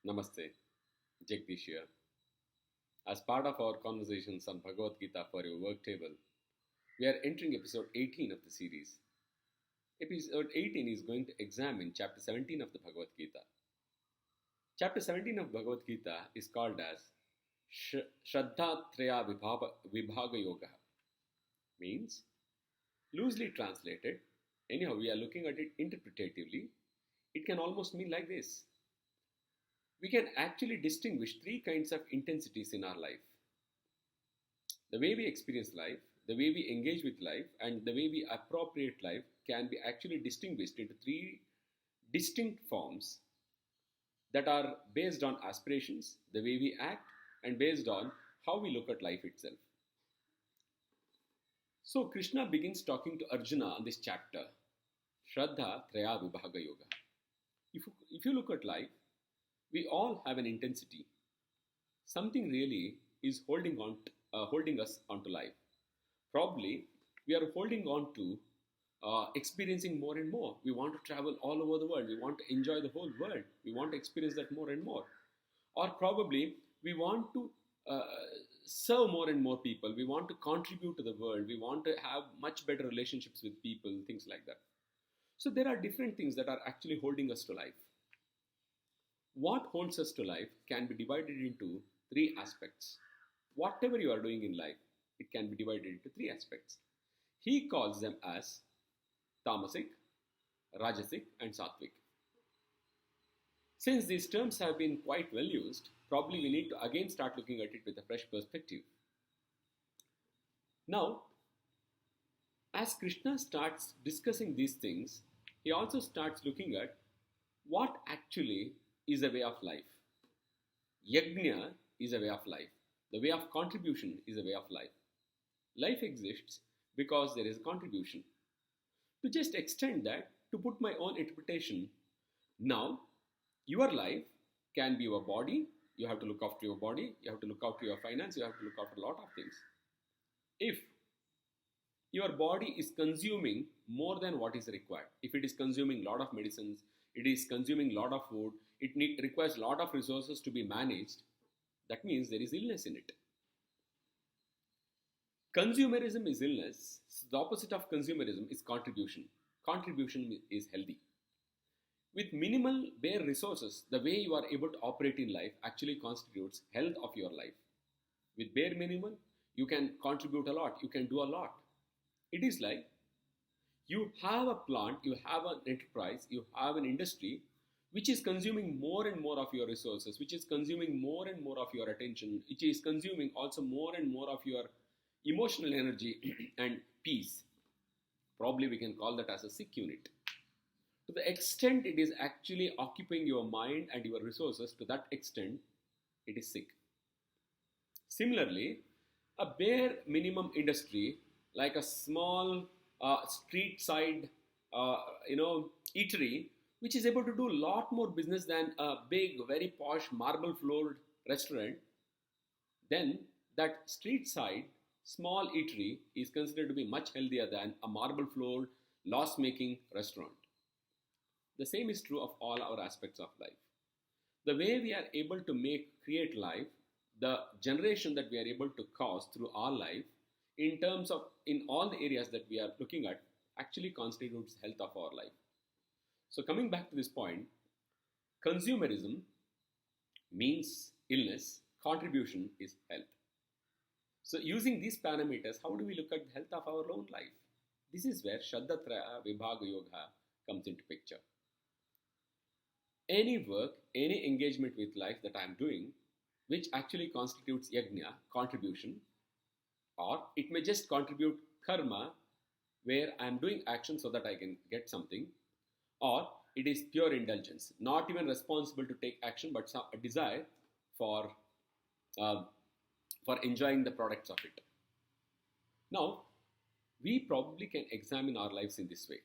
Namaste, Jagdish here. As part of our conversations on Bhagavad Gita for your work table, we are entering episode 18 of the series. Episode 18 is going to examine chapter 17 of the Bhagavad Gita. Chapter 17 of Bhagavad Gita is called as Shraddha Traya Vibhaga Yoga, means loosely translated, anyhow we are looking at it interpretatively, it can almost mean like this. We can actually distinguish three kinds of intensities in our life. The way we experience life, the way we engage with life, and the way we appropriate life can be actually distinguished into three distinct forms that are based on aspirations, the way we act, and based on how we look at life itself. So Krishna begins talking to Arjuna on this chapter, Shraddha Traya Vibhaga Yoga. If you look at life, we all have an intensity. Something really is holding us onto life. Probably we are holding on to experiencing more and more. We want to travel all over the world. We want to enjoy the whole world. We want to experience that more and more. Or probably we want to serve more and more people. We want to contribute to the world. We want to have much better relationships with people, things like that. So there are different things that are actually holding us to life. What holds us to life can be divided into three aspects. Whatever you are doing in life, it can be divided into three aspects. He calls them as tamasic, rajasic, and sattvic. Since these terms have been quite well used, probably we need to again start looking at it with a fresh perspective. Now, as Krishna starts discussing these things, he also starts looking at what actually is a way of life. Yajna is a way of life. The way of contribution is a way of life. Life exists because there is a contribution. To just extend that, to put my own interpretation, now your life can be your body. You have to look after your body. You have to look after your finance. You have to look after a lot of things. If your body is consuming more than what is required, if it is consuming a lot of medicines, it is consuming a lot of food, it requires a lot of resources to be managed, that means there is illness in it. Consumerism is illness. The opposite of consumerism is contribution. Contribution is healthy. With minimal bare resources, the way you are able to operate in life actually constitutes health of your life. With bare minimal, you can contribute a lot, you can do a lot. It is like you have a plant, you have an enterprise, you have an industry which is consuming more and more of your resources, which is consuming more and more of your attention, which is consuming also more and more of your emotional energy and peace. Probably we can call that as a sick unit. To the extent it is actually occupying your mind and your resources, to that extent it is sick. Similarly, a bare minimum industry like a small street side eatery which is able to do a lot more business than a big, very posh, marble floored restaurant, then that street side small eatery is considered to be much healthier than a marble floored, loss making restaurant. The same is true of all our aspects of life. The way we are able to create life, the generation that we are able to cause through our life, in terms of in all the areas that we are looking at, actually constitutes health of our life. So coming back to this point, consumerism means illness, contribution is health. So using these parameters, how do we look at the health of our own life? This is where Shraddha Traya Vibhaga Yoga comes into picture. Any work, any engagement with life that I am doing, which actually constitutes yajna, contribution, or it may just contribute karma, where I am doing action so that I can get something, or it is pure indulgence, not even responsible to take action, but a desire for enjoying the products of it. Now, we probably can examine our lives in this way.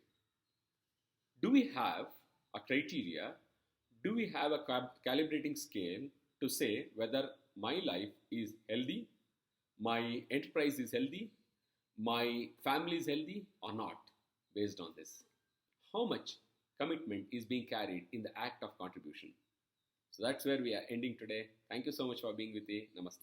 Do we have a criteria? Do we have a calibrating scale to say whether my life is healthy, my enterprise is healthy, my family is healthy or not, based on this? How much commitment is being carried in the act of contribution? So that's where we are ending today. Thank you so much for being with me. Namaste.